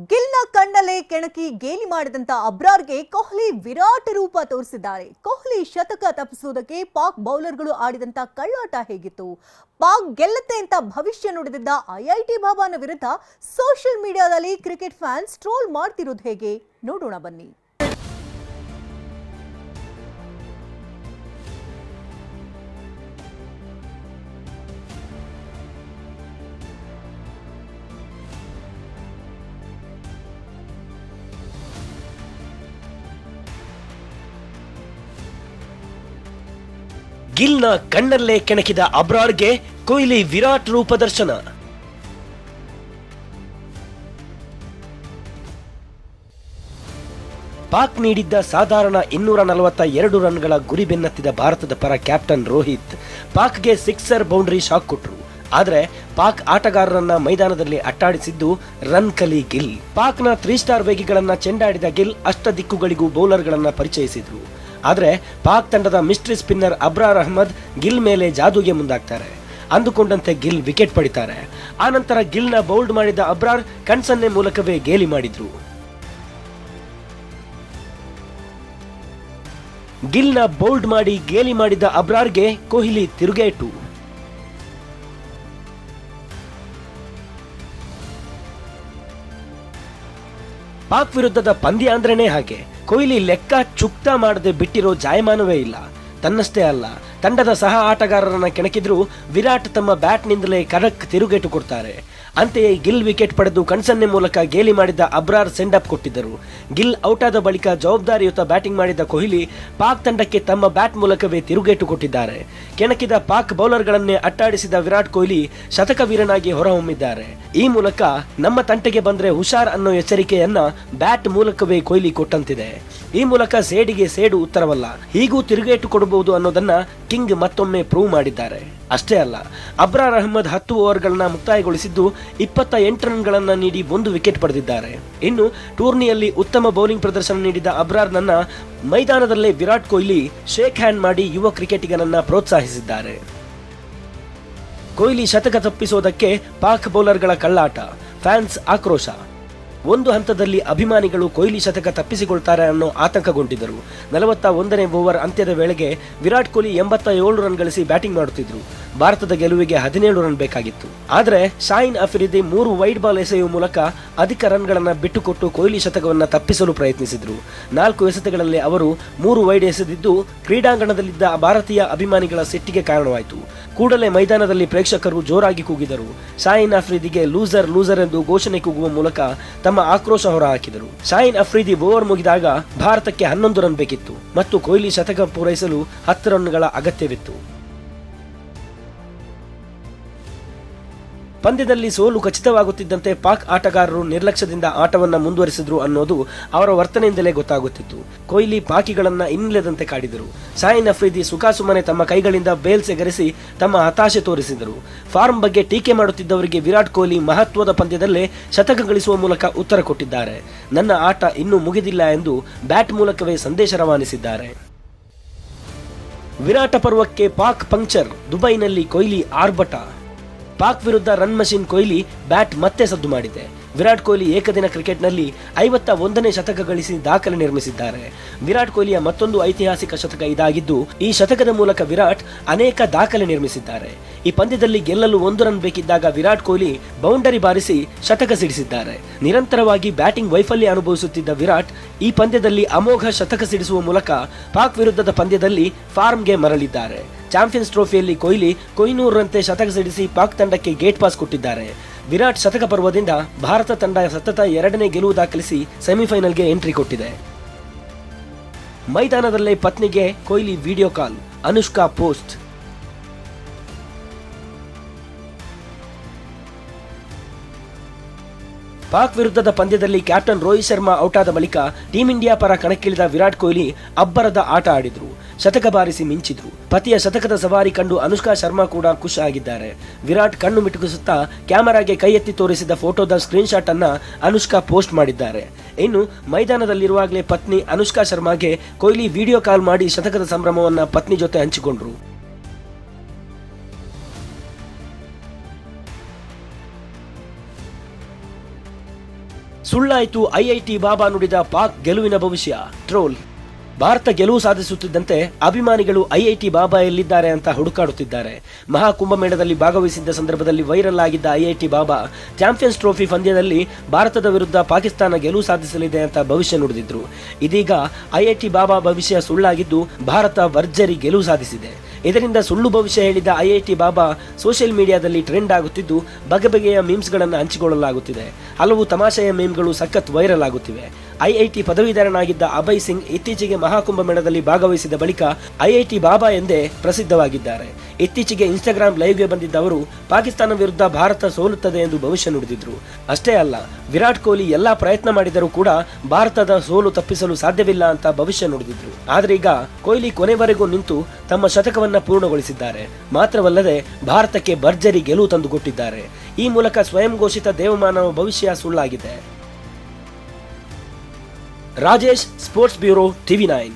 ಗಿಲ್ನ ಕಣ್ಣಲ್ಲೇ ಕೆಣಕಿ ಗೇಲಿ ಮಾಡಿದಂತ ಅಬ್ರಾರ್ಗೆ ಕೊಹ್ಲಿ ವಿರಾಟ್ ರೂಪ ತೋರಿಸಿದ್ದಾರೆ. ಕೊಹ್ಲಿ ಶತಕ ತಪ್ಪಿಸುವುದಕ್ಕೆ ಪಾಕ್ ಬೌಲರ್ಗಳು ಆಡಿದಂತ ಕಳ್ಳಾಟ ಹೇಗಿತ್ತು? ಪಾಕ್ ಗೆಲ್ಲುತ್ತೆ ಅಂತ ಭವಿಷ್ಯ ನುಡಿದಿದ್ದ ಐಐಟಿ ಬಾಬಾನ ವಿರುದ್ಧ ಸೋಷಿಯಲ್ ಮೀಡಿಯಾದಲ್ಲಿ ಕ್ರಿಕೆಟ್ ಫ್ಯಾನ್ಸ್ ಟ್ರೋಲ್ ಮಾಡ್ತಿರೋದು ಹೇಗೆ ನೋಡೋಣ ಬನ್ನಿ. ಗಿಲ್ನ ಕಣ್ಣಲ್ಲೇ ಕೆಣಕಿದ ಅಬ್ರಾರ್ಗೆ ಕೊಹ್ಲಿ ವಿರಾಟ್ ರೂಪ ದರ್ಶನ. ಪಾಕ್ ನೀಡಿದ್ದ ಸಾಧಾರಣ 242 ರನ್ಗಳ ಗುರಿ ಬೆನ್ನತ್ತಿದ ಭಾರತದ ಪರ ಕ್ಯಾಪ್ಟನ್ ರೋಹಿತ್ ಪಾಕ್ಗೆ ಸಿಕ್ಸರ್ ಬೌಂಡ್ರಿ ಶಾಕ್ ಕೊಟ್ರು. ಆದರೆ ಪಾಕ್ ಆಟಗಾರರನ್ನ ಮೈದಾನದಲ್ಲಿ ಅಟ್ಟಾಡಿಸಿದ್ದು ರನ್ ಕಲಿ ಗಿಲ್. ಪಾಕ್ನ 3 ಸ್ಟಾರ್ ವೇಗಿಗಳನ್ನ ಚೆಂಡಾಡಿದ ಗಿಲ್ ಅಷ್ಟ ದಿಕ್ಕುಗಳಿಗೂ ಬೌಲರ್ಗಳನ್ನ ಪರಿಚಯಿಸಿದ್ರು. ಆದರೆ ಪಾಕ್ ತಂಡದ ಮಿಸ್ಟ್ರಿ ಸ್ಪಿನ್ನರ್ ಅಬ್ರಾರ್ ಅಹ್ಮದ್ ಗಿಲ್ ಮೇಲೆ ಜಾದೂಗೆ ಮುಂದಾಗ್ತಾರೆ. ಅಂದುಕೊಂಡಂತೆ ಗಿಲ್ ವಿಕೆಟ್ ಪಡಿತಾರೆ. ಆನಂತರ ಗಿಲ್ನ ಬೌಲ್ಡ್ ಮಾಡಿದ ಅಬ್ರಾರ್ ಕಣ್ಸನ್ನೆ ಮೂಲಕವೇ ಗೇಲಿ ಮಾಡಿದ್ರು. ಗಿಲ್ನ ಬೌಲ್ಡ್ ಮಾಡಿ ಗೇಲಿ ಮಾಡಿದ ಅಬ್ರಾರ್ಗೆ ಕೊಹ್ಲಿ ತಿರುಗೇಟು. ಪಾಕ್ ವಿರುದ್ಧದ ಪಂದ್ಯ ಅಂದ್ರೇನೆ ಹಾಗೆ. ಕೊಹ್ಲಿ ಲೆಕ್ಕ ಚುಕ್ತ ಮಾಡದೆ ಬಿಟ್ಟಿರೋ ಜಾಯಮಾನವೇ ಇಲ್ಲ. ತನ್ನಷ್ಟೇ ಅಲ್ಲ, ತಂಡದ ಸಹ ಆಟಗಾರರನ್ನ ಕೆಣಕಿದ್ರು ವಿರಾಟ್ ತಮ್ಮ ಬ್ಯಾಟ್ನಿಂದಲೇ ಕಡಕ್ ತಿರುಗೇಟು ಕೊಡ್ತಾರೆ. ಅಂತೆಯೇ ಗಿಲ್ ವಿಕೆಟ್ ಪಡೆದು ಕಣ್ಸನ್ನೆ ಮೂಲಕ ಗೇಲಿ ಮಾಡಿದ ಅಬ್ರಾರ್ ಸೆಂಡ್ ಅಪ್ ಕೊಟ್ಟಿದ್ದರು. ಗಿಲ್ ಔಟ್ ಆದ ಬಳಿಕ ಜವಾಬ್ದಾರಿಯುತ ಬ್ಯಾಟಿಂಗ್ ಮಾಡಿದ ಕೊಹ್ಲಿ ಪಾಕ್ ತಂಡಕ್ಕೆ ತಮ್ಮ ಬ್ಯಾಟ್ ಮೂಲಕವೇ ತಿರುಗೇಟು ಕೊಟ್ಟಿದ್ದಾರೆ. ಕೆಣಕಿದ ಪಾಕ್ ಬೌಲರ್ಗಳನ್ನೇ ಅಟ್ಟಾಡಿಸಿದ ವಿರಾಟ್ ಕೊಹ್ಲಿ ಶತಕ ವೀರನಾಗಿ ಹೊರಹೊಮ್ಮಿದ್ದಾರೆ. ಈ ಮೂಲಕ ನಮ್ಮ ತಂಟೆಗೆ ಬಂದ್ರೆ ಹುಷಾರ್ ಅನ್ನೋ ಎಚ್ಚರಿಕೆಯನ್ನ ಬ್ಯಾಟ್ ಮೂಲಕವೇ ಕೊಹ್ಲಿ ಕೊಟ್ಟಂತಿದೆ. ಈ ಮೂಲಕ ಸೇಡಿಗೆ ಸೇಡು ಉತ್ತರವಲ್ಲ, ಹೀಗೂ ತಿರುಗೇಟು ಕೊಡಬಹುದು ಅನ್ನೋದನ್ನ ಕಿಂಗ್ ಮತ್ತೊಮ್ಮೆ ಪ್ರೂವ್ ಮಾಡಿದ್ದಾರೆ. ಅಷ್ಟೇ ಅಲ್ಲ, ಅಬ್ರಾರ್ ಅಹ್ಮದ್ 10 ಓವರ್ಗಳನ್ನ ಮುಕ್ತಾಯಗೊಳಿಸಿದ್ದು 28 ರನ್ಗಳನ್ನ ನೀಡಿ 1 ವಿಕೆಟ್ ಪಡೆದಿದ್ದಾರೆ. ಇನ್ನು ಟೂರ್ನಿಯಲ್ಲಿ ಉತ್ತಮ ಬೌಲಿಂಗ್ ಪ್ರದರ್ಶನ ನೀಡಿದ ಅಬ್ರಾರ್ನನ್ನ ಮೈದಾನದಲ್ಲೇ ವಿರಾಟ್ ಕೊಹ್ಲಿ ಶೇಕ್ ಹ್ಯಾಂಡ್ ಮಾಡಿ ಯುವ ಕ್ರಿಕೆಟಿಗನನ್ನ ಪ್ರೋತ್ಸಾಹಿಸಿದ್ದಾರೆ. ಕೊಹ್ಲಿ ಶತಕ ತಪ್ಪಿಸೋದಕ್ಕೆ ಪಾಕ್ ಬೌಲರ್ಗಳ ಕಳ್ಳಾಟ, ಫ್ಯಾನ್ಸ್ ಆಕ್ರೋಶ. ಒಂದು ಹಂತದಲ್ಲಿ ಅಭಿಮಾನಿಗಳು ಕೊಹ್ಲಿ ಶತಕ ತಪ್ಪಿಸಿಕೊಳ್ತಾರೆ ಅನ್ನೋ ಆತಂಕಗೊಂಡಿದ್ದರು. 41ನೇ ಓವರ್ ಅಂತ್ಯದ ವೇಳೆಗೆ ವಿರಾಟ್ ಕೊಹ್ಲಿ 87 ರನ್ ಗಳಿಸಿ ಬ್ಯಾಟಿಂಗ್ ಮಾಡುತ್ತಿದ್ರು. ಭಾರತದ ಗೆಲುವಿಗೆ 17 ರನ್ ಬೇಕಾಗಿತ್ತು. ಆದರೆ ಶಾಹಿನ್ ಅಫ್ರಿದಿ 3 ವೈಡ್ ಬಾಲ್ ಎಸೆಯುವ ಮೂಲಕ ಅಧಿಕ ರನ್ಗಳನ್ನ ಬಿಟ್ಟುಕೊಟ್ಟು ಕೊಹ್ಲಿ ಶತಕವನ್ನ ತಪ್ಪಿಸಲು ಪ್ರಯತ್ನಿಸಿದ್ರು. 4 ಎಸೆತಗಳಲ್ಲಿ ಅವರು 3 ವೈಡ್ ಎಸೆದಿದ್ದು ಕ್ರೀಡಾಂಗಣದಲ್ಲಿದ್ದ ಭಾರತೀಯ ಅಭಿಮಾನಿಗಳ ಸಿಟ್ಟಿಗೆ ಕಾರಣವಾಯಿತು. ಕೂಡಲೇ ಮೈದಾನದಲ್ಲಿ ಪ್ರೇಕ್ಷಕರು ಜೋರಾಗಿ ಕೂಗಿದರು. ಶಾಹಿನ್ ಅಫ್ರಿದಿಗೆ ಲೂಸರ್ ಲೂಸರ್ ಎಂದು ಘೋಷಣೆ ಕೂಗುವ ಮೂಲಕ ತಮ್ಮ ಆಕ್ರೋಶ ಹೊರಹಾಕಿದರು. ಶಾಹಿನ್ ಅಫ್ರಿದಿ ಓವರ್ ಮುಗಿದಾಗ ಭಾರತಕ್ಕೆ 11 ರನ್ ಬೇಕಿತ್ತು ಮತ್ತು ಕೊಹ್ಲಿ ಶತಕ ಪೂರೈಸಲು 10 ರನ್ಗಳ ಅಗತ್ಯವಿತ್ತು. ಪಂದ್ಯದಲ್ಲಿ ಸೋಲು ಖಚಿತವಾಗುತ್ತಿದ್ದಂತೆ ಪಾಕ್ ಆಟಗಾರರು ನಿರ್ಲಕ್ಷ್ಯದಿಂದ ಆಟವನ್ನ ಮುಂದುವರಿಸಿದ್ರು ಅನ್ನೋದು ಅವರ ವರ್ತನೆಯಿಂದಲೇ ಗೊತ್ತಾಗುತ್ತಿತ್ತು. ಕೊಹ್ಲಿ ಪಾಕಿಗಳನ್ನ ಇನ್ನಿಲ್ಲದಂತೆ ಕಾಡಿದರು. ಶಾಹಿನ್ ಅಫ್ರಿದಿ ಸುಖಾಸುಮ್ಮನೆ ತಮ್ಮ ಕೈಗಳಿಂದ ಬೇಲ್ಸ್ ಎಗರಿಸಿ ತಮ್ಮ ಹತಾಶೆ ತೋರಿಸಿದರು. ಫಾರ್ಮ್ ಬಗ್ಗೆ ಟೀಕೆ ಮಾಡುತ್ತಿದ್ದವರಿಗೆ ವಿರಾಟ್ ಕೊಹ್ಲಿ ಮಹತ್ವದ ಪಂದ್ಯದಲ್ಲೇ ಶತಕ ಗಳಿಸುವ ಮೂಲಕ ಉತ್ತರ ಕೊಟ್ಟಿದ್ದಾರೆ. ನನ್ನ ಆಟ ಇನ್ನೂ ಮುಗಿದಿಲ್ಲ ಎಂದು ಬ್ಯಾಟ್ ಮೂಲಕವೇ ಸಂದೇಶ ರವಾನಿಸಿದ್ದಾರೆ. ವಿರಾಟ ಪರ್ವಕ್ಕೆ ಪಾಕ್ ಪಂಕ್ಚರ್, ದುಬೈನಲ್ಲಿ ಕೊಹ್ಲಿ ಆರ್ಭಟ. ಪಾಕ್ ವಿರುದ್ಧ ರನ್ ಮಷಿನ್ ಕೊಹ್ಲಿ ಬ್ಯಾಟ್ ಮತ್ತೆ ಸದ್ದು ಮಾಡಿದೆ. ವಿರಾಟ್ ಕೊಹ್ಲಿ ಏಕದಿನ ಕ್ರಿಕೆಟ್ನಲ್ಲಿ 51ನೇ ಶತಕ ಗಳಿಸಿ ದಾಖಲೆ ನಿರ್ಮಿಸಿದ್ದಾರೆ. ವಿರಾಟ್ ಕೊಹ್ಲಿಯ ಮತ್ತೊಂದು ಐತಿಹಾಸಿಕ ಶತಕ ಇದಾಗಿದ್ದು, ಈ ಶತಕದ ಮೂಲಕ ವಿರಾಟ್ ಅನೇಕ ದಾಖಲೆ ನಿರ್ಮಿಸಿದ್ದಾರೆ. ಈ ಪಂದ್ಯದಲ್ಲಿ ಗೆಲ್ಲಲು 1 ರನ್ ಬೇಕಿದ್ದಾಗ ವಿರಾಟ್ ಕೊಹ್ಲಿ ಬೌಂಡರಿ ಬಾರಿಸಿ ಶತಕ ಸಿಡಿಸಿದ್ದಾರೆ. ನಿರಂತರವಾಗಿ ಬ್ಯಾಟಿಂಗ್ ವೈಫಲ್ಯ ಅನುಭವಿಸುತ್ತಿದ್ದ ವಿರಾಟ್ ಈ ಪಂದ್ಯದಲ್ಲಿ ಅಮೋಘ ಶತಕ ಸಿಡಿಸುವ ಮೂಲಕ ಪಾಕ್ ವಿರುದ್ಧದ ಪಂದ್ಯದಲ್ಲಿ ಫಾರ್ಮ್ಗೆ ಮರಳಿದ್ದಾರೆ. ಚಾಂಪಿಯನ್ಸ್ ಟ್ರೋಫಿಯಲ್ಲಿ ಕೊಹ್ಲಿ ಕೊಹಿನೂರ್ರಂತೆ ಶತಕ ಸಿಡಿಸಿ ಪಾಕ್ ತಂಡಕ್ಕೆ ಗೇಟ್ ಪಾಸ್ ಕೊಟ್ಟಿದ್ದಾರೆ. ವಿರಾಟ್ ಶತಕ ಪರ್ವದಿಂದ ಭಾರತ ತಂಡ ಸತತ 2ನೇ ಗೆಲುವು ದಾಖಲಿಸಿ ಸೆಮಿಫೈನಲ್ಗೆ ಎಂಟ್ರಿ ಕೊಟ್ಟಿದೆ. ಮೈದಾನದಲ್ಲೇ ಪತ್ನಿಗೆ Kohli video call, Anushka post. Pak ವಿರುದ್ಧದ ಪಂದ್ಯದಲ್ಲಿ ಕ್ಯಾಪ್ಟನ್ ರೋಹಿತ್ ಶರ್ಮಾ ಔಟ್ ಆದ ಬಳಿಕ ಟೀಂ ಇಂಡಿಯಾ ಪರ ಕಣಕ್ಕಿಳಿದ ವಿರಾಟ್ ಕೊಹ್ಲಿ ಅಬ್ಬರದ ಆಟ ಆಡಿದ್ರು. ಶತಕ ಬಾರಿಸಿ ಮಿಂಚಿದ್ರು. ಪತಿಯ ಶತಕದ ಸವಾರಿ ಕಂಡು ಅನುಷ್ಕಾ ಶರ್ಮಾ ಕೂಡ ಖುಷಿ ಆಗಿದ್ದಾರೆ. ವಿರಾಟ್ ಕಣ್ಣು ಮಿಟುಕಿಸುತ್ತಾ ಕ್ಯಾಮೆರಾಗೆ ಕೈ ಎತ್ತಿ ತೋರಿಸಿದ ಫೋಟೋದ ಸ್ಕ್ರೀನ್ ಶಾಟ್ ಅನ್ನ ಅನುಷ್ಕಾ ಪೋಸ್ಟ್ ಮಾಡಿದ್ದಾರೆ. ಇನ್ನು ಮೈದಾನದಲ್ಲಿರುವಾಗಲೇ ಪತ್ನಿ ಅನುಷ್ಕಾ ಶರ್ಮಾಗೆ ಕೊಹ್ಲಿ ವಿಡಿಯೋ ಕಾಲ್ ಮಾಡಿ ಶತಕದ ಸಂಭ್ರಮವನ್ನ ಪತ್ನಿ ಜೊತೆ ಹಂಚಿಕೊಂಡ್ರು. ಸುಳ್ಳಾಯಿತು ಐಐಟಿ ಬಾಬಾ ನುಡಿದ ಪಾಕ್ ಗೆಲುವಿನ ಭವಿಷ್ಯ. ಟ್ರೋಲ್. ಭಾರತ ಗೆಲುವು ಸಾಧಿಸುತ್ತಿದ್ದಂತೆ ಅಭಿಮಾನಿಗಳು ಐಐಟಿ ಬಾಬಾ ಎಲ್ಲಿದ್ದಾರೆ ಅಂತ ಹುಡುಕಾಡುತ್ತಿದ್ದಾರೆ. ಮಹಾಕುಂಭಮೇಳದಲ್ಲಿ ಭಾಗವಹಿಸಿದ್ದ ಸಂದರ್ಭದಲ್ಲಿ ವೈರಲ್ ಆಗಿದ್ದ ಐಐಟಿ ಬಾಬಾ ಚಾಂಪಿಯನ್ಸ್ ಟ್ರೋಫಿ ಪಂದ್ಯದಲ್ಲಿ ಭಾರತದ ವಿರುದ್ಧ ಪಾಕಿಸ್ತಾನ ಗೆಲುವು ಸಾಧಿಸಲಿದೆ ಅಂತ ಭವಿಷ್ಯ ನುಡಿದಿದ್ರು. ಇದೀಗ ಐಐಟಿ ಬಾಬಾ ಭವಿಷ್ಯ ಸುಳ್ಳಾಗಿದ್ದು ಭಾರತ ಭರ್ಜರಿ ಗೆಲುವು ಸಾಧಿಸಿದೆ. ಇದರಿಂದ ಸುಳ್ಳು ಭವಿಷ್ಯ ಹೇಳಿದ ಐಐಟಿ ಬಾಬಾ ಸೋಷಿಯಲ್ ಮೀಡಿಯಾದಲ್ಲಿ ಟ್ರೆಂಡ್ ಆಗುತ್ತಿದ್ದು ಬಗೆ ಬಗೆಯ ಮೀಮ್ಸ್ಗಳನ್ನು ಹಂಚಿಕೊಳ್ಳಲಾಗುತ್ತಿದೆ. ಹಲವು ತಮಾಷೆಯ ಮೀಮ್ಗಳು ಸಖತ್ ವೈರಲ್ ಆಗುತ್ತಿವೆ. ಐಐಟಿ ಪದವೀಧರನಾಗಿದ್ದ ಅಭಯ್ ಸಿಂಗ್ ಇತ್ತೀಚೆಗೆ ಮಹಾಕುಂಭಮೇಳದಲ್ಲಿ ಭಾಗವಹಿಸಿದ ಬಳಿಕ ಐಐಟಿ ಬಾಬಾ ಎಂದೇ ಪ್ರಸಿದ್ಧವಾಗಿದ್ದಾರೆ. ಇತ್ತೀಚೆಗೆ ಇನ್ಸ್ಟಾಗ್ರಾಮ್ ಲೈವ್ಗೆ ಬಂದಿದ್ದ ಅವರು ಪಾಕಿಸ್ತಾನ ವಿರುದ್ಧ ಭಾರತ ಸೋಲುತ್ತದೆ ಎಂದು ಭವಿಷ್ಯ ನುಡಿದಿದ್ರು. ಅಷ್ಟೇ ಅಲ್ಲ, ವಿರಾಟ್ ಕೊಹ್ಲಿ ಎಲ್ಲಾ ಪ್ರಯತ್ನ ಮಾಡಿದರೂ ಕೂಡ ಭಾರತದ ಸೋಲು ತಪ್ಪಿಸಲು ಸಾಧ್ಯವಿಲ್ಲ ಅಂತ ಭವಿಷ್ಯ ನುಡಿದಿದ್ರು. ಆದ್ರೆ ಈಗ ಕೊಹ್ಲಿ ಕೊನೆವರೆಗೂ ನಿಂತು ತಮ್ಮ ಶತಕವನ್ನ ಪೂರ್ಣಗೊಳಿಸಿದ್ದಾರೆ. ಮಾತ್ರವಲ್ಲದೆ ಭಾರತಕ್ಕೆ ಭರ್ಜರಿ ಗೆಲುವು ತಂದುಕೊಟ್ಟಿದ್ದಾರೆ. ಈ ಮೂಲಕ ಸ್ವಯಂ ಘೋಷಿತ ದೇವಮಾನವ ಭವಿಷ್ಯ ಸುಳ್ಳಾಗಿದೆ. Rajesh, sports bureau, TV9.